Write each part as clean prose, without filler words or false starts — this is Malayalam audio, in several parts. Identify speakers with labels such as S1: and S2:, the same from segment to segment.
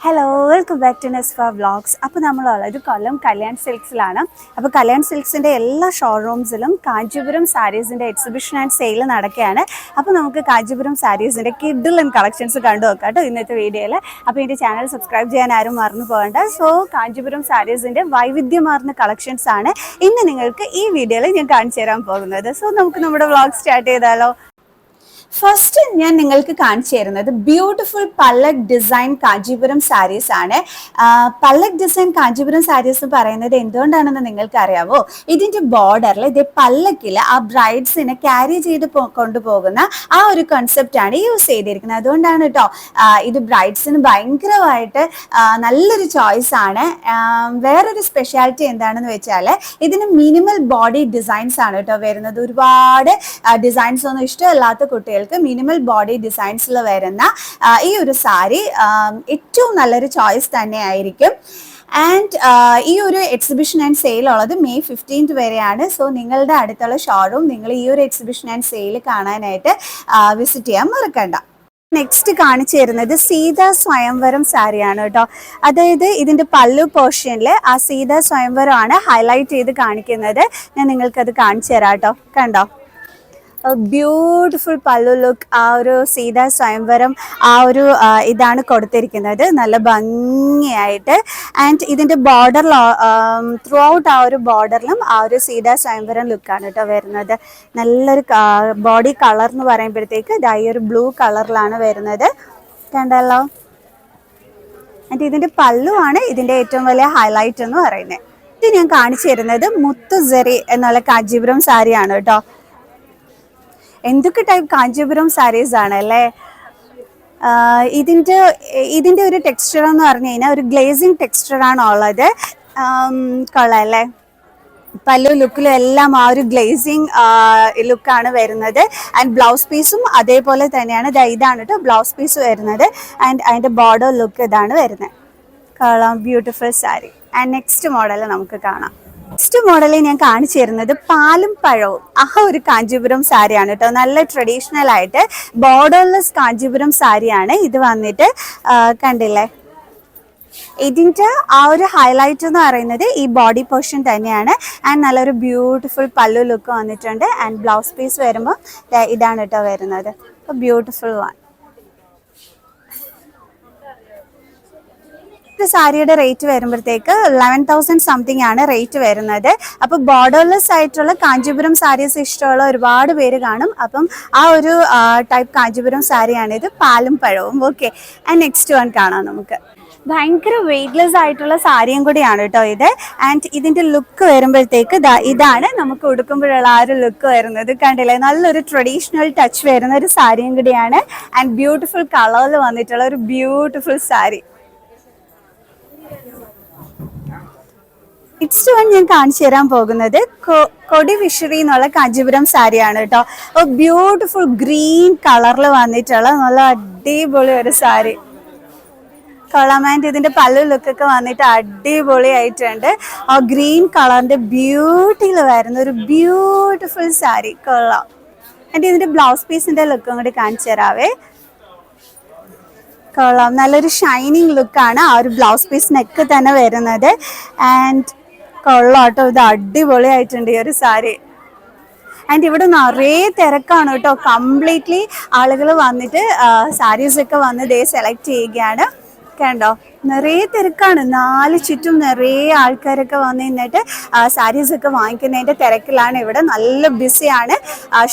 S1: ഹലോ, വെൽക്കം ബാക്ക് ടു നെസ്ഫ വ്ളോഗ്സ്. അപ്പോൾ നമ്മളുള്ളത് കൊല്ലം കല്യാൺ സിൽക്സിലാണ്. അപ്പോൾ കല്യാൺ സിൽക്സിൻ്റെ എല്ലാ ഷോറൂംസിലും കാഞ്ചീപുരം സാരീസിൻ്റെ എക്സിബിഷൻ ആൻഡ് സെയിൽ നടക്കുകയാണ്. അപ്പോൾ നമുക്ക് കാഞ്ചീപുരം സാരീസിൻ്റെ കിഡിലൻ കളക്ഷൻസ് കണ്ടു നോക്കാം കേട്ടോ ഇന്നത്തെ വീഡിയോയിൽ. അപ്പോൾ എൻ്റെ ചാനൽ സബ്സ്ക്രൈബ് ചെയ്യാൻ ആരും മറന്നു പോകേണ്ട. സോ കാഞ്ചീപുരം സാരീസിൻ്റെ വൈവിധ്യമാർന്ന കളക്ഷൻസ് ആണ് ഇന്ന് നിങ്ങൾക്ക് ഈ വീഡിയോയിൽ ഞാൻ കാണിച്ചു തരാൻ പോകുന്നത്. സോ നമുക്ക് നമ്മുടെ വ്ളോഗ് സ്റ്റാർട്ട് ചെയ്താലോ. ഫസ്റ്റ് ഞാൻ നിങ്ങൾക്ക് കാണിച്ചു തരുന്നത് ബ്യൂട്ടിഫുൾ പല്ലക് ഡിസൈൻ കാഞ്ചീപുരം സാരീസ് ആണ്. പല്ലക് ഡിസൈൻ കാഞ്ചീപുരം സാരീസ് എന്ന് പറയുന്നത് എന്തുകൊണ്ടാണെന്ന് നിങ്ങൾക്ക് അറിയാവോ? ഇതിന്റെ ബോർഡറിൽ ഇത് പല്ലക്കിൽ ആ ബ്രൈഡ്സിനെ ക്യാരി ചെയ്ത് കൊണ്ടുപോകുന്ന ആ ഒരു കൺസെപ്റ്റ് ആണ് യൂസ് ചെയ്തിരിക്കുന്നത്. അതുകൊണ്ടാണ് കേട്ടോ ഇത് ബ്രൈഡ്സിന് ഭയങ്കരമായിട്ട് നല്ലൊരു ചോയ്സ് ആണ്. വേറൊരു സ്പെഷ്യാലിറ്റി എന്താണെന്ന് വെച്ചാൽ ഇതിന് മിനിമൽ ബോഡി ഡിസൈൻസ് ആണ് കേട്ടോ വരുന്നത്. ഒരുപാട് ഡിസൈൻസ് ഒന്നും ഇഷ്ടമല്ലാത്ത കുട്ടികൾ മിനിമൽ ബോഡി ഡിസൈൻസിൽ വരുന്ന ഈ ഒരു സാരി ഏറ്റവും നല്ലൊരു ചോയ്സ് തന്നെ ആയിരിക്കും. ആൻഡ് ഈ ഒരു എക്സിബിഷൻ ആൻഡ് സെയിൽ ഉള്ളത് മെയ് 15 വരെയാണ്. സോ നിങ്ങളുടെ അടുത്തുള്ള ഷോറൂം നിങ്ങൾ ഈ ഒരു എക്സിബിഷൻ ആൻഡ് സെയിൽ കാണാനായിട്ട് വിസിറ്റ് ചെയ്യാൻ മറക്കണ്ട. നെക്സ്റ്റ് കാണിച്ചു തരുന്നത് സീതാ സ്വയംവരം സാരിയാണ് കേട്ടോ. അതായത് ഇതിന്റെ പല്ലു പോർഷനിൽ ആ സീതാ സ്വയംവരമാണ് ഹൈലൈറ്റ് ചെയ്ത് കാണിക്കുന്നത്. ഞാൻ നിങ്ങൾക്കത് കാണിച്ചു തരാം കേട്ടോ. കണ്ടോ, ബ്യൂട്ടിഫുൾ പല്ലു ലുക്ക്. ആ ഒരു സീതാ സ്വയംവരം ആ ഒരു ഇതാണ് കൊടുത്തിരിക്കുന്നത്, നല്ല ഭംഗിയായിട്ട്. ആൻഡ് ഇതിൻ്റെ ബോർഡറിൽ ത്രൂ ഔട്ട് ആ ഒരു ബോർഡറിലും ആ ഒരു സീതാ സ്വയംവരം ലുക്കാണ് കേട്ടോ വരുന്നത്. നല്ലൊരു ബോഡി കളർ എന്ന് പറയുമ്പോഴത്തേക്ക് ഇതാ ഈ ഒരു ബ്ലൂ കളറിലാണ് വരുന്നത്. കണ്ടല്ലോ. ആൻഡ് ഇതിൻ്റെ പല്ലുവാണ് ഇതിൻ്റെ ഏറ്റവും വലിയ ഹൈലൈറ്റ് എന്ന് പറയുന്നത്. ഇത് ഞാൻ കാണിച്ചു തരുന്നത് മുത്തുസരി എന്നുള്ള കാഞ്ചീപുരം സാരിയാണ് കേട്ടോ. എന്തൊക്കെ ടൈപ്പ് കാഞ്ചീപുരം സാരീസ് ആണ് അല്ലേ. ഇതിൻ്റെ ഒരു ടെക്സ്ചർ എന്ന് പറഞ്ഞു കഴിഞ്ഞാൽ ഒരു ഗ്ലേസിങ് ടെക്സ്ചറാണ് ഉള്ളത്. കൊള്ളാം അല്ലേ. പല്ലു ലുക്കിലും എല്ലാം ആ ഒരു ഗ്ലേസിങ് ലുക്കാണ് വരുന്നത്. ആൻഡ് ബ്ലൗസ് പീസും അതേപോലെ തന്നെയാണ്. ഇതാണ് കേട്ടോ ബ്ലൗസ് പീസ് വരുന്നത്. ആൻഡ് അതിൻ്റെ ബോർഡർ ലുക്ക് ഇതാണ് വരുന്നത്. കൊള്ളാം, beautiful sari. And next model നമുക്ക് കാണാം. നെക്സ്റ്റ് മോഡലിൽ ഞാൻ കാണിച്ചു തരുന്നത് പാലും പഴവും ആ ഒരു കാഞ്ചീപുരം സാരിയാണ് കേട്ടോ. നല്ല ട്രഡീഷണൽ ആയിട്ട് ബോർഡർലെസ് കാഞ്ചീപുരം സാരിയാണ് ഇത് വന്നിട്ട്. കണ്ടില്ലേ, ഇതിൻ്റെ ആ ഒരു ഹൈലൈറ്റ് എന്ന് പറയുന്നത് ഈ ബോഡി പോർഷൻ തന്നെയാണ്. ആൻഡ് നല്ലൊരു ബ്യൂട്ടിഫുൾ പല്ലു ലുക്ക് വന്നിട്ടുണ്ട്. ആൻഡ് ബ്ലൗസ് പീസ് വരുമ്പോൾ ഇതാണ് കേട്ടോ വരുന്നത്. Beautiful one. സാരിയുടെ റേറ്റ് വരുമ്പോഴത്തേക്ക് 11,000 സംതിങ് ആണ് റേറ്റ് വരുന്നത്. അപ്പോൾ ബോർഡർലെസ് ആയിട്ടുള്ള കാഞ്ചീപുരം സാരീസ് ഇഷ്ടമുള്ള ഒരുപാട് പേര് കാണും. അപ്പം ആ ഒരു ടൈപ്പ് കാഞ്ചീപുരം സാരിയാണിത്, പാലും പഴവും. ഓക്കെ, ആൻഡ് നെക്സ്റ്റ് വൺ കാണാം നമുക്ക്. ഭയങ്കര വെയ്റ്റ്ലെസ് ആയിട്ടുള്ള സാരിയും കൂടിയാണ് കേട്ടോ ഇത്. ആൻഡ് ഇതിൻ്റെ ലുക്ക് വരുമ്പോഴത്തേക്ക് ഇതാണ് നമുക്ക് ഉടുക്കുമ്പോഴുള്ള ആ ഒരു ലുക്ക് വരുന്നത്. കണ്ടില്ലേ, നല്ലൊരു ട്രഡീഷണൽ ടച്ച് വരുന്ന ഒരു സാരിയും കൂടിയാണ്. ആൻഡ് ബ്യൂട്ടിഫുൾ കളറിൽ വന്നിട്ടുള്ള ഒരു ബ്യൂട്ടിഫുൾ സാരി. നെക്സ്റ്റ് വൺ ഞാൻ കാണിച്ചു തരാൻ പോകുന്നത് കൊടി വിഷറി എന്നുള്ള കാഞ്ചീപുരം സാരിയാണ് കേട്ടോ. ബ്യൂട്ടിഫുൾ ഗ്രീൻ കളറിൽ വന്നിട്ടുള്ള നല്ല അടിപൊളി ഒരു സാരി. കൊള്ളാം. ആൻഡ് ഇതിന്റെ പല്ലു ലുക്കൊക്കെ വന്നിട്ട് അടിപൊളി ആയിട്ടുണ്ട്. ആ ഗ്രീൻ കളറിന്റെ ബ്യൂട്ടിയിൽ വരുന്ന ഒരു ബ്യൂട്ടിഫുൾ സാരി. കൊള്ളാം. ആൻഡ് ഇതിന്റെ ബ്ലൗസ് പീസിന്റെ ലുക്കും കൂടി കാണിച്ചു തരാവേ. കൊള്ളാം, നല്ലൊരു ഷൈനിങ് ലുക്കാണ് ആ ഒരു ബ്ലൗസ് പീസ് നെക്ക് തന്നെ വരുന്നത്. ആൻഡ് കൊള്ളാം കേട്ടോ, ഇത് അടിപൊളിയായിട്ടുണ്ട് ഈ ഒരു സാരി. ആൻഡ് ഇവിടെ നിറയെ തിരക്കാണ് കേട്ടോ. കംപ്ലീറ്റ്ലി ആളുകൾ വന്നിട്ട് സാരീസൊക്കെ വന്ന് സെലക്ട് ചെയ്യുകയാണ്. കണ്ടോ, നിറയെ തിരക്കാണ്. നാല് ചുറ്റും നിറയെ ആൾക്കാരൊക്കെ വന്ന് നിന്നിട്ട് സാരീസൊക്കെ വാങ്ങിക്കുന്നതിൻ്റെ തിരക്കിലാണ്. ഇവിടെ നല്ല ബിസിയാണ്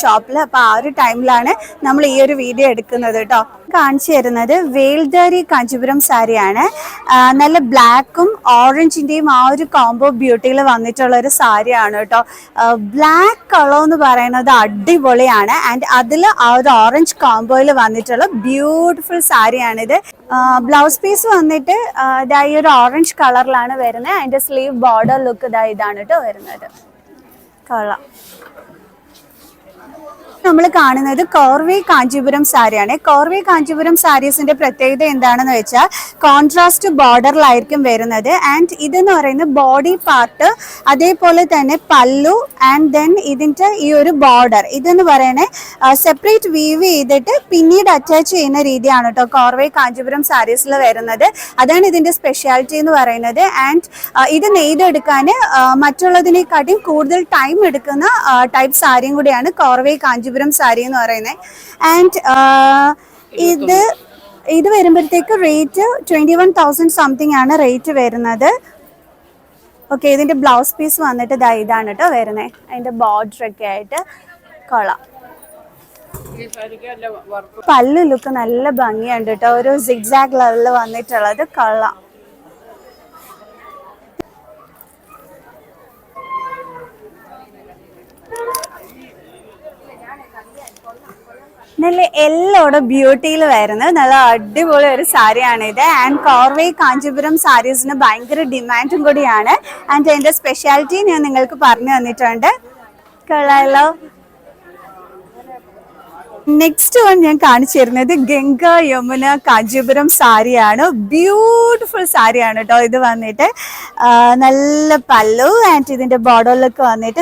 S1: ഷോപ്പിൽ. അപ്പോൾ ആ ഒരു ടൈമിലാണ് നമ്മൾ ഈ ഒരു വീഡിയോ എടുക്കുന്നത് കേട്ടോ. കാണിച്ചു തരുന്നത് വേൽദാരി കാഞ്ചീപുരം സാരിയാണ്. നല്ല ബ്ലാക്കും ഓറഞ്ചിൻ്റെയും ആ ഒരു കോംബോ ബ്യൂട്ടിയിൽ വന്നിട്ടുള്ള ഒരു സാരിയാണ് കേട്ടോ. ബ്ലാക്ക് കളർ എന്ന് പറയുന്നത് അടിപൊളിയാണ്. ആൻഡ് അതിൽ ആ ഒരു ഓറഞ്ച് കോംബോയിൽ വന്നിട്ടുള്ള ബ്യൂട്ടിഫുൾ സാരിയാണിത്. ബ്ലൗസ് പീസ് വന്നിട്ട് ഈ ഒരു ഓറഞ്ച് കളറിലാണ് വരുന്നത്. അതിൻ്റെ സ്ലീവ് ബോർഡർ ലുക്ക് ഇതാണ് കേട്ടോ വരുന്നത്. കൊള്ളാം. നമ്മൾ കാണുന്നത് കോർവേ കാഞ്ചീപുരം സാരിയാണ്. കോർവേ കാഞ്ചീപുരം സാരീസിന്റെ പ്രത്യേകത എന്താണെന്ന് വെച്ചാൽ കോൺട്രാസ്റ്റ് ബോർഡറിലായിരിക്കും വരുന്നത്. ആൻഡ് ഇതെന്ന് പറയുന്നത് ബോഡി പാർട്ട്, അതേപോലെ തന്നെ പല്ലു, ആൻഡ് ദെൻ ഇതിന്റെ ഈ ഒരു ബോർഡർ ഇതെന്ന് പറയുന്നത് സെപ്പറേറ്റ് വീവ് ചെയ്തിട്ട് പിന്നീട് അറ്റാച്ച് ചെയ്യുന്ന രീതിയാണ് കേട്ടോ കോർവേ കാഞ്ചീപുരം സാരീസിൽ വരുന്നത്. അതാണ് ഇതിന്റെ സ്പെഷ്യാലിറ്റി എന്ന് പറയുന്നത്. ആൻഡ് ഇത് നെയ്തെടുക്കാൻ മറ്റുള്ളതിനെക്കാട്ടും കൂടുതൽ ടൈം എടുക്കുന്ന ടൈപ്പ് സാരിയും കൂടിയാണ് കോർവേ കാഞ്ചീപുരം സാരി എന്ന് പറയുന്നത്. ആൻഡ് ഇത് വരുമ്പോഴത്തേക്ക് റേറ്റ് 21,000 സംതിങ് ആണ് റേറ്റ് വരുന്നത്. ഓക്കെ, ഇതിന്റെ ബ്ലൗസ് പീസ് വന്നിട്ട് ഇതാണ് കേട്ടോ വരുന്നത്. അതിന്റെ ബോർഡർ ഒക്കെ ആയിട്ട് കൊള്ളാം. പല്ലു ലുക്ക് നല്ല ഭംഗിയുണ്ട് കേട്ടോ, ഒരു സിഗ്സാഗ് ലെവലിൽ വന്നിട്ടുള്ളത് കൊള്ളാം. നല്ല എല്ലോടെ ബ്യൂട്ടിയിൽ വരുന്നത് നല്ല അടിപൊളി ഒരു സാരിയാണ് ഇത്. ആൻഡ് കോർവേ കാഞ്ചീപുരം സാരീസിന് ഭയങ്കര ഡിമാൻഡും കൂടിയാണ്. ആൻഡ് അതിന്റെ സ്പെഷ്യാലിറ്റി ഞാൻ നിങ്ങൾക്ക് പറഞ്ഞു തന്നിട്ടുണ്ട്. കൊള്ളാലോ. നെക്സ്റ്റ് വൺ ഞാൻ കാണിച്ചു തരുന്നത് ഗംഗ യമുന കാഞ്ചീപുരം സാരിയാണ്. ബ്യൂട്ടിഫുൾ സാരിയാണ് കേട്ടോ. ഇത് വന്നിട്ട് നല്ല പല്ലു, ആൻഡ് ഇതിന്റെ ബോർഡറിലൊക്കെ വന്നിട്ട്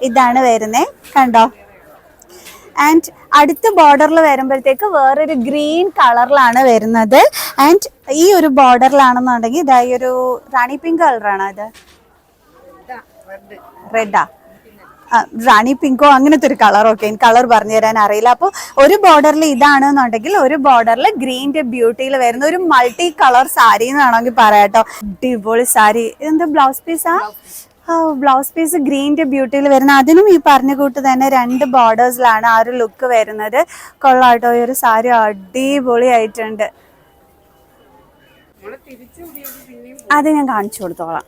S1: ഇതാണ് വരുന്നത്, കണ്ടോ. ആൻഡ് അടുത്ത ബോർഡറിൽ വരുമ്പോഴത്തേക്ക് വേറൊരു ഗ്രീൻ കളറിലാണ് വരുന്നത്. ആൻഡ് ഈ ഒരു ബോർഡറിലാണെന്നുണ്ടെങ്കിൽ ഇതാ ഈ ഒരു റാണി പിങ്ക് കളറാണ്. അത് റെഡാ, റാണി പിങ്കോ അങ്ങനത്തെ ഒരു കളർ. ഓക്കെ, എനിക്ക് കളർ പറഞ്ഞു തരാൻ അറിയില്ല. അപ്പോൾ ഒരു ബോർഡറിൽ ഇതാണെന്നുണ്ടെങ്കിൽ ഒരു ബോർഡറിൽ ഗ്രീൻ്റെ ബ്യൂട്ടിയിൽ വരുന്ന ഒരു മൾട്ടി കളർ സാരി എന്ന് വേണമെങ്കിൽ പറയാട്ടോ. അടിപൊളി സാരി. ഇതെന്താ ബ്ലൗസ് പീസാ? ബ്ലൗസ് പീസ് ഗ്രീൻ്റെ ബ്യൂട്ടിയിൽ വരുന്ന, അതിനും ഈ പറഞ്ഞ കൂട്ട് തന്നെ 2 ബോർഡേഴ്സിലാണ് ആ ഒരു ലുക്ക് വരുന്നത്. കൊള്ളാട്ടോ, ഈ ഒരു സാരി അടിപൊളി ആയിട്ടുണ്ട്. അത് ഞാൻ കാണിച്ചു കൊടുത്തോളാം.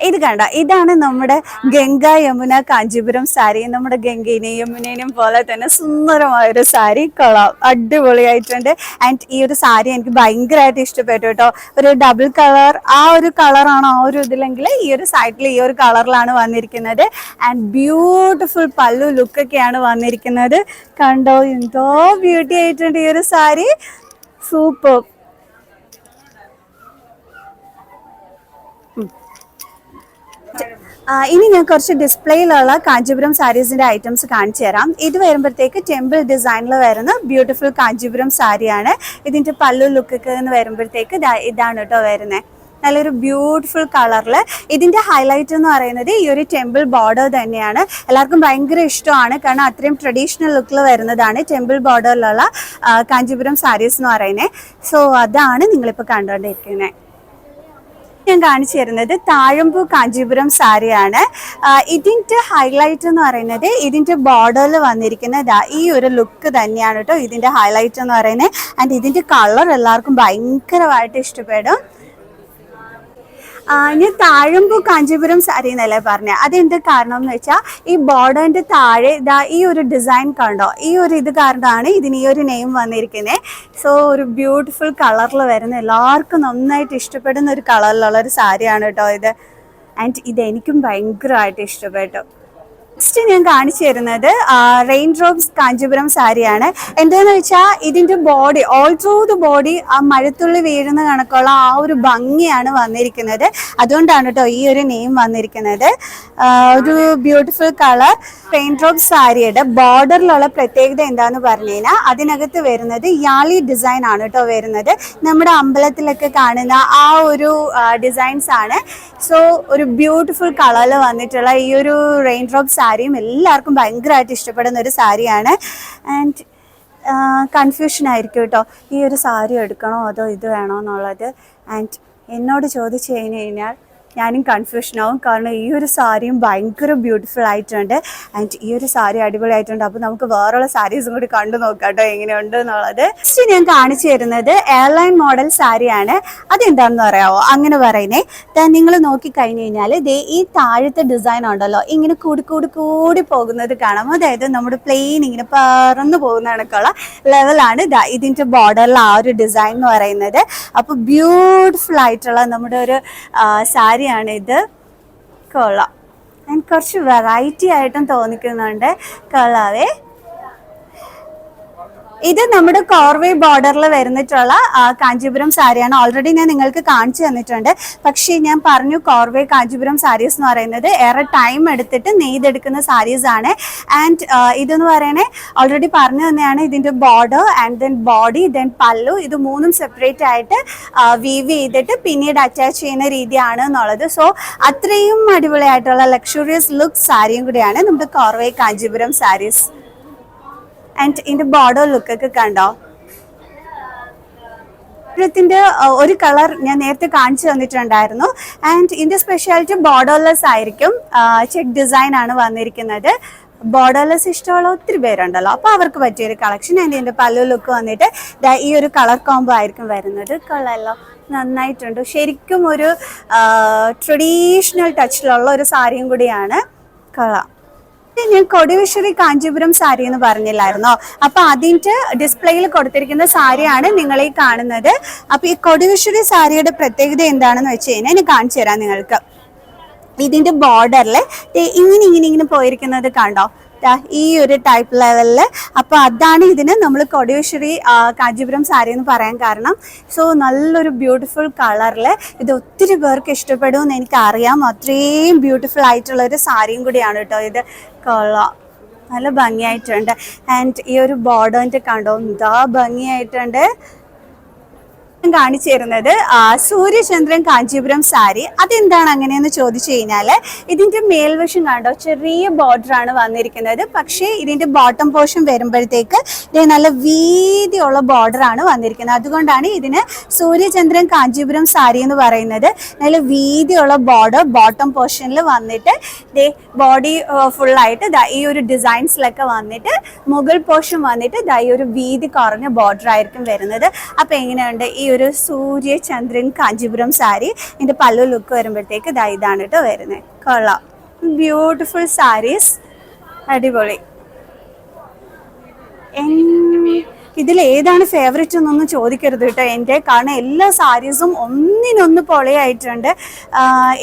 S1: ഇത് കണ്ട, ഇതാണ് നമ്മുടെ ഗംഗ യമുന കാഞ്ചീപുരം സാരി. നമ്മുടെ ഗംഗേനെയും യമുനേനെയും പോലെ തന്നെ സുന്ദരമായൊരു സാരി. കൊള്ളാം, അടിപൊളിയായിട്ടുണ്ട്. ആൻഡ് ഈ ഒരു സാരി എനിക്ക് ഭയങ്കരമായിട്ട് ഇഷ്ടപ്പെട്ടു കേട്ടോ. ഒരു ഡബിൾ കളർ, ആ ഒരു കളറാണോ ആ ഒരു ഇതിലെങ്കിൽ ഈ ഒരു സൈഡിൽ ഈ ഒരു കളറിലാണ് വന്നിരിക്കുന്നത്. ആൻഡ് ബ്യൂട്ടിഫുൾ പല്ലു ലുക്കൊക്കെയാണ് വന്നിരിക്കുന്നത്. കണ്ടോ, എന്തോ ബ്യൂട്ടി ആയിട്ടുണ്ട് ഈ ഒരു സാരി. സൂപ്പർ. ഇനി ഞാൻ കുറച്ച് ഡിസ്പ്ലേയിലുള്ള കാഞ്ചീപുരം സാരീസിന്റെ ഐറ്റംസ് കാണിച്ചു തരാം. ഇത് വരുമ്പോഴത്തേക്ക് ടെമ്പിൾ ഡിസൈനിൽ വരുന്ന ബ്യൂട്ടിഫുൾ കാഞ്ചീപുരം സാരിയാണ്. ഇതിന്റെ പല്ലു ലുക്കൊക്കെ എന്ന് വരുമ്പോഴത്തേക്ക് ഇതാണ് കേട്ടോ വരുന്നത്. നല്ലൊരു ബ്യൂട്ടിഫുൾ കളറിൽ. ഇതിന്റെ ഹൈലൈറ്റ് എന്ന് പറയുന്നത് ഈ ഒരു ടെമ്പിൾ ബോർഡർ തന്നെയാണ്. എല്ലാവർക്കും ഭയങ്കര ഇഷ്ടമാണ്, കാരണം അത്രയും ട്രഡീഷണൽ ലുക്കിൽ വരുന്നതാണ് ടെമ്പിൾ ബോർഡറിലുള്ള കാഞ്ചീപുരം സാരീസ് എന്ന് പറയുന്നത്. സോ അതാണ് നിങ്ങളിപ്പോൾ കണ്ടുകൊണ്ടിരിക്കുന്നത്. ഞാൻ കാണിച്ചു തരുന്നത് താഴമ്പൂ കാഞ്ചീപുരം സാരിയാണ്. ഇതിൻ്റെ ഹൈലൈറ്റ് എന്ന് പറയുന്നത് ഇതിൻ്റെ ബോർഡറിൽ വന്നിരിക്കുന്നത് ഈ ഒരു ലുക്ക് തന്നെയാണ് കേട്ടോ ഇതിൻ്റെ ഹൈലൈറ്റ് എന്ന് പറയുന്നത്. ആൻഡ് ഇതിൻ്റെ കളർ എല്ലാവർക്കും ഭയങ്കരമായിട്ട് ഇഷ്ടപ്പെടും. ഞാൻ താഴമ്പൂ കാഞ്ചീപുരം സാരി എന്നല്ലേ പറഞ്ഞത്. അതെന്ത് കാരണം എന്ന് വെച്ചാൽ ഈ ബോർഡറിന്റെ താഴെ ഈ ഒരു ഡിസൈൻ കണ്ടോ, ഈ ഒരു ഇത് കാരണമാണ് ഇതിന് ഈ ഒരു നെയിം വന്നിരിക്കുന്നത്. സോ ഒരു ബ്യൂട്ടിഫുൾ കളറിൽ വരുന്ന എല്ലാവർക്കും നന്നായിട്ട് ഇഷ്ടപ്പെടുന്ന ഒരു കളറിലുള്ള ഒരു സാരിയാണ് കേട്ടോ ഇത്. ആൻഡ് ഇതെനിക്കും ഭയങ്കരമായിട്ട് ഇഷ്ടപ്പെട്ടു. നെക്സ്റ്റ് ഞാൻ കാണിച്ചു തരുന്നത് റെയിൻ ഡ്രോപ്സ് കാഞ്ചീപുരം സാരിയാണ്. എന്താണെന്ന് വെച്ചാൽ ഇതിൻ്റെ body, all through the body ആ മഴത്തുള്ളി വീഴുന്ന കണക്കുള്ള ആ ഒരു ഭംഗിയാണ് വന്നിരിക്കുന്നത്. അതുകൊണ്ടാണ് കേട്ടോ ഈ ഒരു നെയിം വന്നിരിക്കുന്നത്. ഒരു ബ്യൂട്ടിഫുൾ കളർ. റെയിൻ ഡ്രോപ്സ് സാരിയുടെ ബോർഡറിലുള്ള പ്രത്യേകത എന്താണെന്ന് പറഞ്ഞു കഴിഞ്ഞാൽ അതിനകത്ത് വരുന്നത് യാളി ഡിസൈൻ ആണ് കേട്ടോ വരുന്നത്. നമ്മുടെ അമ്പലത്തിലൊക്കെ കാണുന്ന ആ ഒരു ഡിസൈൻസ് ആണ്. സോ ഒരു ബ്യൂട്ടിഫുൾ കളറിൽ വന്നിട്ടുള്ള ഈ ഒരു റെയിൻ ഡ്രോപ്പ് സാരിയും എല്ലാവർക്കും ഭയങ്കരമായിട്ട് ഇഷ്ടപ്പെടുന്ന ഒരു സാരിയാണ്. ആൻഡ് കൺഫ്യൂഷൻ ആയിരിക്കും കേട്ടോ, ഈ ഒരു സാരി എടുക്കണോ അതോ ഇത് വേണോ എന്നുള്ളത്. ആൻഡ് എന്നോട് ചോദിച്ചു കഴിഞ്ഞാൽ ഞാനും കൺഫ്യൂഷനാവും, കാരണം ഈ ഒരു സാരിയും ഭയങ്കര ബ്യൂട്ടിഫുൾ ആയിട്ടുണ്ട്. ആൻഡ് ഈ ഒരു സാരി അടിപൊളിയായിട്ടുണ്ട്. അപ്പോൾ നമുക്ക് വേറെയുള്ള സാരീസും കൂടി കണ്ടു നോക്കാം കേട്ടോ എങ്ങനെയുണ്ട് എന്നുള്ളത്. നെക്സ്റ്റ് ഞാൻ കാണിച്ചു തരുന്നത് എയർലൈൻ മോഡൽ സാരിയാണ്. അതെന്താണെന്ന് പറയാമോ? അങ്ങനെ പറയുന്നേ, നിങ്ങൾ നോക്കിക്കഴിഞ്ഞ് കഴിഞ്ഞാൽ ഈ താഴത്തെ ഡിസൈൻ ഉണ്ടല്ലോ, ഇങ്ങനെ കൂടി കൂടി കൂടി പോകുന്നത് കാണാം. അതായത് നമ്മുടെ പ്ലെയിൻ ഇങ്ങനെ പറന്നു പോകുന്ന കണക്കുള്ള ലെവലാണ് ഇതിൻ്റെ ബോർഡറിൽ ആ ഒരു ഡിസൈൻ എന്ന് പറയുന്നത്. അപ്പോൾ ബ്യൂട്ടിഫുൾ ആയിട്ടുള്ള നമ്മുടെ ഒരു സാരി ഇത്. കൊള്ളാം, ആൻഡ് കുറച്ച് വെറൈറ്റി ആയിട്ടും തോന്നിക്കുന്നുണ്ട് കളറേ. ഇത് നമ്മുടെ കോർവേ ബോർഡറിൽ വരുന്നിട്ടുള്ള കാഞ്ചീപുരം സാരിയാണ്. ഓൾറെഡി ഞാൻ നിങ്ങൾക്ക് കാണിച്ചു തന്നിട്ടുണ്ട്. പക്ഷേ ഞാൻ പറഞ്ഞു കോർവേ കാഞ്ചീപുരം സാരീസ് എന്ന് പറയുന്നത് ഏറെ ടൈം എടുത്തിട്ട് നെയ്തെടുക്കുന്ന സാരീസ് ആണ്. ആൻഡ് ഇതെന്ന് പറയണേ ഓൾറെഡി പറഞ്ഞു തന്നെയാണ്. ഇതിൻ്റെ border and then body then പല്ലു ഇത് മൂന്നും സെപ്പറേറ്റ് ആയിട്ട് വീവ് ചെയ്തിട്ട് പിന്നീട് അറ്റാച്ച് ചെയ്യുന്ന രീതിയാണ് എന്നുള്ളത്. സോ അത്രയും അടിപൊളിയായിട്ടുള്ള ലക്ഷറിയസ് ലുക്ക് സാരിയും കൂടിയാണ് നമ്മുടെ കോർവേ കാഞ്ചീപുരം സാരീസ്. ആൻഡ് ഇതിൻ്റെ ബോർഡർ ലുക്കൊക്കെ കണ്ടോ? ഇതിൻ്റെ ഒരു കളർ ഞാൻ നേരത്തെ കാണിച്ചു തന്നിട്ടുണ്ടായിരുന്നു. ആൻഡ് ഇതിൻ്റെ സ്പെഷ്യാലിറ്റി ബോർഡർലെസ് ആയിരിക്കും. ചെക്ക് ഡിസൈൻ ആണ് വന്നിരിക്കുന്നത്. ബോർഡർലെസ് ഇഷ്ടമുള്ള ഒത്തിരി പേരുണ്ടല്ലോ, അപ്പോൾ അവർക്ക് പറ്റിയൊരു കളക്ഷൻ. ആൻഡ് ഇതിൻ്റെ പല്ലു ലുക്ക് വന്നിട്ട് ഈ ഒരു കളർ കോംബോ ആയിരിക്കും വരുന്നത്. കൊള്ളാമല്ലോ, നന്നായിട്ടുണ്ട്. ശരിക്കും ഒരു ട്രഡീഷണൽ ടച്ചിലുള്ള ഒരു സാരിയും കൂടിയാണ്. കൊള്ളാം. ഞാൻ കൊടിവിശ്വരി കാഞ്ചീപുരം സാരി എന്ന് പറഞ്ഞില്ലായിരുന്നോ? അപ്പൊ അതിന്റെ ഡിസ്പ്ലേയിൽ കൊടുത്തിരിക്കുന്ന സാരിയാണ് നിങ്ങൾ ഈ കാണുന്നത്. അപ്പൊ ഈ കൊടിവിശ്വരി സാരിയുടെ പ്രത്യേകത എന്താണെന്ന് വെച്ച് കഴിഞ്ഞാൽ ഞാൻ കാണിച്ചു തരാം നിങ്ങൾക്ക്. ഇതിന്റെ ബോർഡറിൽ ഇങ്ങനെ പോയിരിക്കുന്നത് കണ്ടോ? ഈ ഒരു ടൈപ്പ് ലെവലിൽ. അപ്പോൾ അതാണ് ഇതിന് നമ്മൾ കൊടിവിശ്വരി കാഞ്ചീപുരം സാരി എന്ന് പറയാൻ കാരണം. സോ നല്ലൊരു ബ്യൂട്ടിഫുൾ കളറിൽ ഇത് ഒത്തിരി പേർക്ക് ഇഷ്ടപ്പെടുമെന്ന് എനിക്കറിയാം. അത്രയും ബ്യൂട്ടിഫുൾ ആയിട്ടുള്ളൊരു സാരിയും കൂടിയാണ് കേട്ടോ ഇത്. കൊള്ളാം, നല്ല ഭംഗിയായിട്ടുണ്ട്. ആൻഡ് ഈ ഒരു ബോർഡറിൻ്റെ കണ്ടോ, എന്താ ഭംഗിയായിട്ടുണ്ട്. കാണിച്ചു തരുന്നത് സൂര്യചന്ദ്രൻ കാഞ്ചീപുരം സാരി. അതെന്താണ് അങ്ങനെയെന്ന് ചോദിച്ചു കഴിഞ്ഞാൽ ഇതിൻ്റെ മേൽവശം കണ്ടോ ചെറിയ ബോർഡറാണ് വന്നിരിക്കുന്നത്. പക്ഷേ ഇതിൻ്റെ ബോട്ടം പോർഷൻ വരുമ്പോഴത്തേക്ക് ഇത് നല്ല വീതിയുള്ള ബോർഡറാണ് വന്നിരിക്കുന്നത്. അതുകൊണ്ടാണ് ഇതിന് സൂര്യചന്ദ്രൻ കാഞ്ചീപുരം സാരി എന്ന് പറയുന്നത്. നല്ല വീതിയുള്ള ബോർഡർ ബോട്ടം പോർഷനിൽ വന്നിട്ട് ബോഡി ഫുള്ളായിട്ട് ഈ ഒരു ഡിസൈൻസിലൊക്കെ വന്നിട്ട് മുകൾ പോർഷൻ വന്നിട്ട് ഈ ഒരു വീതി കുറഞ്ഞ ബോർഡർ ആയിരിക്കും വരുന്നത്. അപ്പോൾ എങ്ങനെയുണ്ട് ഈ ഒരു സൂര്യചന്ദ്രൻ കാഞ്ചീപുരം സാരി? ഇതിന്റെ പല്ലു ലുക്ക് വരുമ്പോഴത്തേക്ക് ഇതാണ് കേട്ടോ വരുന്നത്. കൊള്ളാം, ബ്യൂട്ടിഫുൾ സാരീസ്, അടിപൊളി. ഇതിൽ ഏതാണ് ഫേവറേറ്റ് എന്നൊന്നും ചോദിക്കരുത് കേട്ടോ എൻ്റെ, കാരണം എല്ലാ സാരീസും ഒന്നിനൊന്ന് പൊളിയായിട്ടുണ്ട്.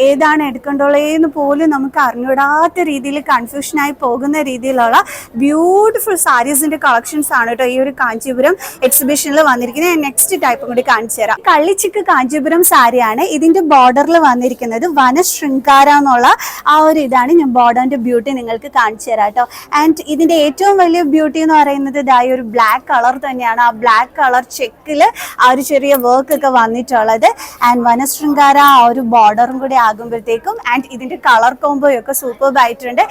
S1: ഏതാണ് എടുക്കണ്ടുള്ളതെന്ന് പോലും നമുക്ക് അറിഞ്ഞുവിടാത്ത രീതിയിൽ കൺഫ്യൂഷനായി പോകുന്ന രീതിയിലുള്ള ബ്യൂട്ടിഫുൾ സാരീസിൻ്റെ കളക്ഷൻസ് ആണ് കേട്ടോ ഈ ഒരു കാഞ്ചീപുരം എക്സിബിഷനിൽ വന്നിരിക്കുന്നത്. ഞാൻ നെക്സ്റ്റ് ടൈപ്പും കൂടി കാണിച്ചു തരാം. കള്ളിച്ചിക്ക് കാഞ്ചീപുരം സാരിയാണ്. ഇതിൻ്റെ ബോർഡറിൽ വന്നിരിക്കുന്നത് വനശൃംഗാര എന്നുള്ള ആ ഒരു ഇതാണ്. ഞാൻ ബോർഡറിൻ്റെ ബ്യൂട്ടി നിങ്ങൾക്ക് കാണിച്ചു തരാം കേട്ടോ. ആൻഡ് ഇതിൻ്റെ ഏറ്റവും വലിയ ബ്യൂട്ടി എന്ന് പറയുന്നത് ഈ ഒരു ബ്ലാക്ക് കളർ തന്നെയാണ്. ആ ബ്ലാക്ക് കളർ ചെക്കിൽ ആ ഒരു ചെറിയ വർക്ക് ഒക്കെ വന്നിട്ടുള്ളത്. ആൻഡ് വനശൃംഗാര ആ ഒരു ബോർഡറും കൂടി ആകുമ്പോഴത്തേക്കും ആൻഡ് ഇതിന്റെ കളർ കോംബോയൊക്കെ സൂപ്പർബ് ആയിട്ടുണ്ട്.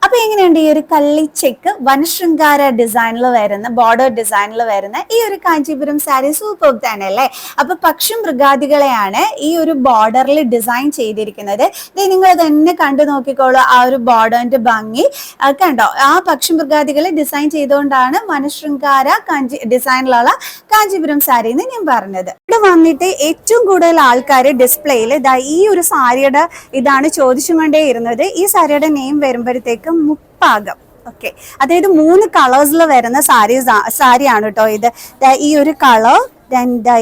S1: അപ്പോൾ എങ്ങനെയുണ്ട് ഈ ഒരു കള്ളി ചെക്ക് വനശൃംഗാര ഡിസൈനിൽ വരുന്ന ബോർഡർ ഡിസൈനിൽ വരുന്ന ഈ ഒരു കാഞ്ചീപുരം സാരി സൂപ്പർ തന്നെ അല്ലേ? അപ്പോൾ പക്ഷി മൃഗാദികളെയാണ് ഈ ഒരു ബോർഡറിൽ ഡിസൈൻ ചെയ്തിരിക്കുന്നത്. നിങ്ങൾ തന്നെ കണ്ടു നോക്കിക്കോളൂ ആ ഒരു ബോർഡറിന്റെ ഭംഗി കണ്ടോ. ആ പക്ഷി മൃഗാദികളെ ഡിസൈൻ ചെയ്തുകൊണ്ടാണ് വനശൃംഗാര ഡിസൈനിലുള്ള കാഞ്ചീപുരം സാരി എന്ന് ഞാൻ പറഞ്ഞത്. ഇവിടെ വന്നിട്ട് ഏറ്റവും കൂടുതൽ ആൾക്കാർ ഡിസ്പ്ലേയിൽ ഈ ഒരു സാരിയുടെ ഇതാണ് ചോദിച്ചുകൊണ്ടേ ഇരുന്നത്. ഈ സാരിയുടെ നെയിം വരുമ്പോഴത്തേക്ക് മുപ്പാകം. ഓക്കെ, അതായത് 3 കളേഴ്സിൽ വരുന്ന സാരിയാണ് കേട്ടോ ഇത്. ഈ ഒരു കളർ,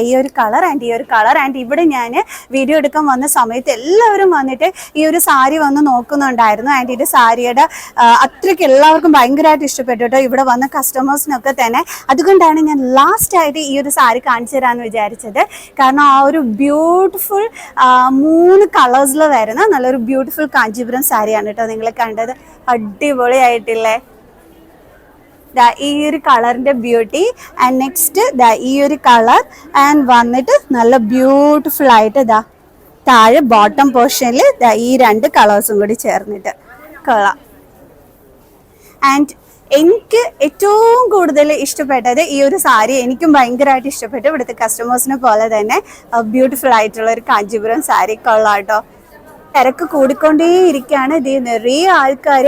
S1: ഈ ഒരു കളർ ആൻഡ് ഈ ഒരു കളർ. ആൻഡ് ഇവിടെ ഞാൻ വീഡിയോ എടുക്കാൻ വന്ന സമയത്ത് എല്ലാവരും വന്നിട്ട് ഈ ഒരു സാരി വന്ന് നോക്കുന്നുണ്ടായിരുന്നു. ആൻഡ് ഇത് സാരിയുടെ അത്രയ്ക്ക് എല്ലാവർക്കും ഭയങ്കരമായിട്ട് ഇഷ്ടപ്പെട്ടു കേട്ടോ, ഇവിടെ വന്ന കസ്റ്റമേഴ്സിനൊക്കെ തന്നെ. അതുകൊണ്ടാണ് ഞാൻ ലാസ്റ്റ് ആയിട്ട് ഈ ഒരു സാരി കാണിച്ചു തരാമെന്ന് വിചാരിച്ചത്. കാരണം ആ ഒരു ബ്യൂട്ടിഫുൾ 3 കളേഴ്സിൽ വരുന്ന നല്ലൊരു ബ്യൂട്ടിഫുൾ കാഞ്ചീപുരം സാരിയാണ് കേട്ടോ നിങ്ങൾ കണ്ടത്. അടിപൊളിയായിട്ടില്ലേ? ഈ ഒരു കളറിന്റെ ബ്യൂട്ടി. ആൻഡ് നെക്സ്റ്റ് ഈ ഒരു കളർ ആൻഡ് വന്നിട്ട് നല്ല ബ്യൂട്ടിഫുൾ ആയിട്ട് താഴെ ബോട്ടം പോർഷനിൽ ഈ 2 കളേഴ്സും കൂടി ചേർന്നിട്ട് കൊള്ളാം. ആൻഡ് എനിക്ക് ഏറ്റവും കൂടുതൽ ഇഷ്ടപ്പെട്ടത് ഈ ഒരു സാരി. എനിക്കും ഭയങ്കരമായിട്ട് ഇഷ്ടപ്പെട്ടു. ഇവിടുത്തെ കസ്റ്റമേഴ്സിനെ പോലെ തന്നെ ബ്യൂട്ടിഫുൾ ആയിട്ടുള്ള ഒരു കാഞ്ചീപുരം സാരി. കൊള്ളാം കേട്ടോ. തിരക്ക് കൂടിക്കൊണ്ടേയിരിക്കുകയാണ്. ഇത് നിറയെ ആൾക്കാർ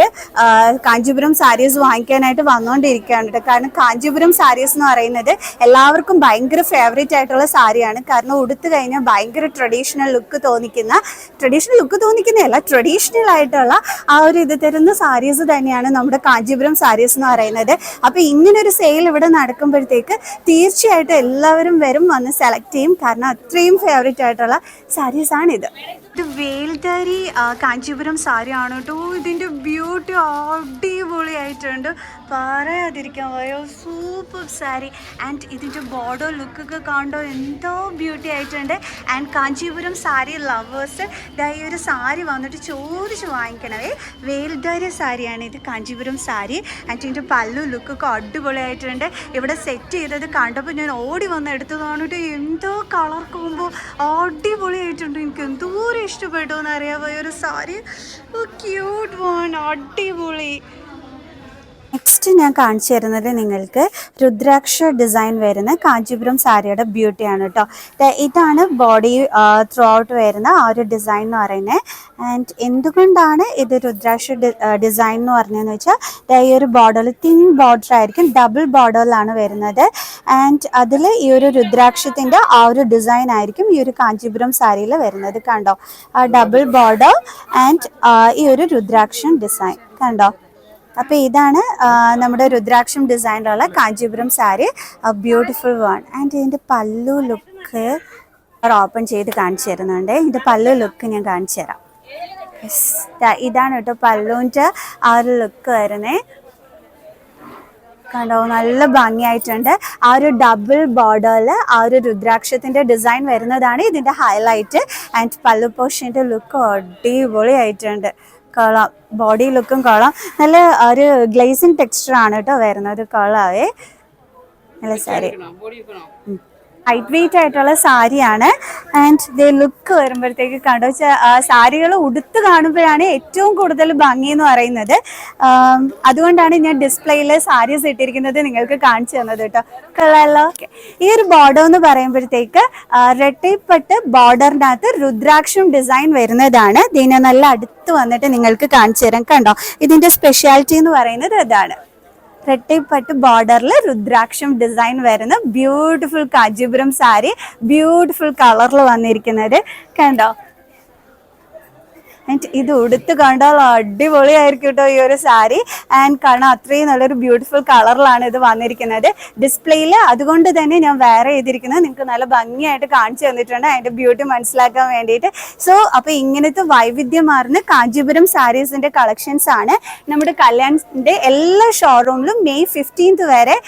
S1: കാഞ്ചീപുരം സാരീസ് വാങ്ങിക്കാനായിട്ട് വന്നുകൊണ്ടിരിക്കുകയാണ് കേട്ടോ. കാരണം കാഞ്ചീപുരം സാരീസ് എന്ന് പറയുന്നത് എല്ലാവർക്കും ഭയങ്കര ഫേവറേറ്റ് ആയിട്ടുള്ള സാരിയാണ്. കാരണം ഉടുത്തു കഴിഞ്ഞാൽ ഭയങ്കര ട്രഡീഷണൽ ലുക്ക് തോന്നിക്കുന്നതല്ല, ട്രഡീഷണൽ ആയിട്ടുള്ള ആ ഒരു ഇത് തരുന്ന സാരീസ് തന്നെയാണ് നമ്മുടെ കാഞ്ചീപുരം സാരീസ് എന്ന് പറയുന്നത്. അപ്പോൾ ഇങ്ങനൊരു സെയിൽ ഇവിടെ നടക്കുമ്പോഴത്തേക്ക് തീർച്ചയായിട്ടും എല്ലാവരും വന്ന് സെലക്ട് ചെയ്യും. കാരണം അത്രയും ഫേവറേറ്റ് ആയിട്ടുള്ള സാരീസാണിത്. ഇത് വെയിൽഡ് വേൽഡാരി കാഞ്ചീപുരം സാരിയാണ് കേട്ടോ. ഇതിൻ്റെ ബ്യൂട്ടി അടിപൊളിയായിട്ടുണ്ട്, പറയാതിരിക്കാൻ വയ്യ. സൂപ്പർ സാരി. ആൻഡ് ഇതിൻ്റെ ബോർഡർ ലുക്കൊക്കെ കണ്ടോ, എന്തോ ബ്യൂട്ടി ആയിട്ടുണ്ട്. ആൻഡ് കാഞ്ചീപുരം സാരി ലവേഴ്സ് ഈ ഒരു സാരി വന്നിട്ട് ചോദിച്ച് വാങ്ങിക്കണവേ. വേൽഡാരി സാരിയാണ് ഇത്, കാഞ്ചീപുരം സാരി. ആൻഡ് ഇതിൻ്റെ പല്ലു ലുക്കൊക്കെ അടിപൊളിയായിട്ടുണ്ട്. ഇവിടെ സെറ്റ് ചെയ്തത് കണ്ടപ്പോൾ ഞാൻ ഓടി വന്ന് എടുത്തതാണ് കേട്ടോ. എന്തോ കളർ കോമ്പോ അടിപൊളിയായിട്ടുണ്ട്. എനിക്ക് എന്തോരം ഇഷ്ടപ്പെട്ടു എന്നറിയാമോ ഈ ഒരു സാരി. ക്യൂട്ട് വൺ, അടിപൊളി. നെക്സ്റ്റ് ഞാൻ കാണിച്ചു തരുന്നത് നിങ്ങൾക്ക് രുദ്രാക്ഷ ഡിസൈൻ വരുന്ന കാഞ്ചീപുരം സാരിയുടെ ബ്യൂട്ടിയാണ് കേട്ടോ. ഇതാണ് ബോഡി ത്രൂ ഔട്ട് വരുന്ന ആ ഒരു ഡിസൈൻ എന്ന് പറയുന്നത്. ആൻഡ് എന്തുകൊണ്ടാണ് ഇത് രുദ്രാക്ഷ ഡിസൈൻ എന്ന് പറഞ്ഞതെന്ന് വെച്ചാൽ ഈ ഒരു ബോർഡറിൽ തിൻ ബോർഡർ ആയിരിക്കും, ഡബിൾ ബോർഡറിലാണ് വരുന്നത്. ആൻഡ് അതിൽ ഈ ഒരു രുദ്രാക്ഷത്തിൻ്റെ ആ ഒരു ഡിസൈൻ ആയിരിക്കും ഈ ഒരു കാഞ്ചീപുരം സാരിയിൽ വരുന്നത്. കണ്ടോ, ഡബിൾ ബോർഡർ ആൻഡ് ഈ ഒരു രുദ്രാക്ഷം ഡിസൈൻ കണ്ടോ. അപ്പോൾ ഇതാണ് നമ്മുടെ രുദ്രാക്ഷം ഡിസൈനിലുള്ള Kanchipuram sari, beautiful one. And ഇതിൻ്റെ പല്ലു ലുക്ക് ഓപ്പൺ ചെയ്ത് കാണിച്ചു തരുന്നുണ്ട്. ഇതിൻ്റെ പല്ലു ലുക്ക് ഞാൻ കാണിച്ചു തരാം. ഇതാണ് കേട്ടോ പല്ലുവിൻ്റെ ആ ഒരു ലുക്ക് വരുന്നത്. കണ്ടോ, നല്ല ഭംഗിയായിട്ടുണ്ട്. ആ ഒരു ഡബിൾ ബോർഡറിൽ ആ ഒരു രുദ്രാക്ഷത്തിൻ്റെ ഡിസൈൻ വരുന്നതാണ് ഇതിൻ്റെ ഹൈലൈറ്റ്. ആൻഡ് പല്ലു പോർഷൻ്റെ ലുക്ക് അടിപൊളിയായിട്ടുണ്ട്. കൊള്ളാം, ബോഡി ലുക്കും കൊള്ളാം. നല്ല ഒരു ഗ്ലേസിങ് ടെക്സ്ചർ ആണ് കേട്ടോ വരുന്നത്. കൊള്ളാവേ, നല്ല സാരി. ലൈറ്റ് വെയിറ്റ് ആയിട്ടുള്ള സാരിയാണ്. ആൻഡ് ദേ ലുക്ക് വരുമ്പോഴത്തേക്ക് കണ്ടോ, സാരികൾ ഉടുത്ത് കാണുമ്പോഴാണ് ഏറ്റവും കൂടുതൽ ഭംഗി എന്ന് പറയുന്നത്. അതുകൊണ്ടാണ് ഞാൻ ഡിസ്പ്ലേയിൽ സാരീസ് ഇട്ടിരിക്കുന്നത് നിങ്ങൾക്ക് കാണിച്ചു തന്നത് കേട്ടോ. കൊള്ളാമല്ലോ. ഈ ഒരു ബോർഡർ എന്ന് പറയുമ്പോഴത്തേക്ക് രട്ടൈപ്പട്ട് ബോർഡറിനകത്ത് രുദ്രാക്ഷം ഡിസൈൻ വരുന്നതാണ്. ഇതിനെ നല്ല അടുത്ത് വന്നിട്ട് നിങ്ങൾക്ക് കാണിച്ചു തരാം. കണ്ടോ, ഇതിൻ്റെ സ്പെഷ്യാലിറ്റി എന്ന് പറയുന്നത് ഇതാണ്. രട്ടൈപ്പട്ട് ബോർഡറിൽ രുദ്രാക്ഷം ഡിസൈൻ വരുന്ന ബ്യൂട്ടിഫുൾ കാഞ്ചീപുരം സാരി, ബ്യൂട്ടിഫുൾ കളറിൽ വന്നിരിക്കുന്നത് കണ്ടോ. ആൻഡ് ഇത് ഉടുത്ത് കണ്ടാൽ അടിപൊളിയായിരിക്കും കേട്ടോ ഈ ഒരു സാരി. ആൻഡ് കാരണം അത്രയും നല്ലൊരു ബ്യൂട്ടിഫുൾ കളറിലാണ് ഇത് വന്നിരിക്കുന്നത് ഡിസ്പ്ലേയിൽ. അതുകൊണ്ട് തന്നെ ഞാൻ വെയർ ചെയ്തിരിക്കുന്നത് നിങ്ങൾക്ക് നല്ല ഭംഗിയായിട്ട് കാണിച്ചു തന്നിട്ടുണ്ട് അതിൻ്റെ ബ്യൂട്ടി മനസ്സിലാക്കാൻ വേണ്ടിയിട്ട്. സോ അപ്പോൾ ഇങ്ങനത്തെ വൈവിധ്യമാർന്ന കാഞ്ചീപുരം സാരീസിൻ്റെ കളക്ഷൻസ് ആണ് നമ്മുടെ കല്യാണിൻ്റെ എല്ലാ ഷോറൂമിലും മെയ് 15th വരെ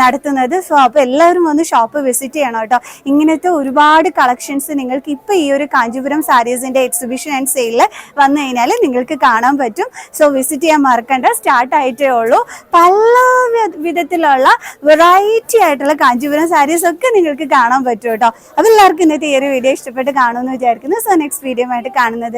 S1: നടത്തുന്നത്. സോ അപ്പോൾ എല്ലാവരും വന്ന് ഷോപ്പ് വിസിറ്റ് ചെയ്യണം കേട്ടോ. ഇങ്ങനത്തെ ഒരുപാട് കളക്ഷൻസ് നിങ്ങൾക്ക് ഇപ്പോൾ ഈ ഒരു കാഞ്ചീപുരം സാരീസിൻ്റെ എക്സിബിഷൻ ആൻഡ് സെയിൽ വന്നു കഴിഞ്ഞാൽ നിങ്ങൾക്ക് കാണാൻ പറ്റും. സോ വിസിറ്റ് ചെയ്യാൻ മറക്കണ്ട. സ്റ്റാർട്ട് ആയിട്ടേ ഉള്ളൂ. പല വിധത്തിലുള്ള വെറൈറ്റി ആയിട്ടുള്ള കാഞ്ചീപുരം സാരീസ് ഒക്കെ നിങ്ങൾക്ക് കാണാൻ പറ്റും കേട്ടോ. അപ്പോൾ എല്ലാവർക്കും ഇന്നത്തെ ഈ ഒരു വീഡിയോ ഇഷ്ടപ്പെട്ട് കാണുമെന്ന് വിചാരിക്കുന്നു. സോ നെക്സ്റ്റ് വീഡിയോ ആയിട്ട് കാണുന്നത്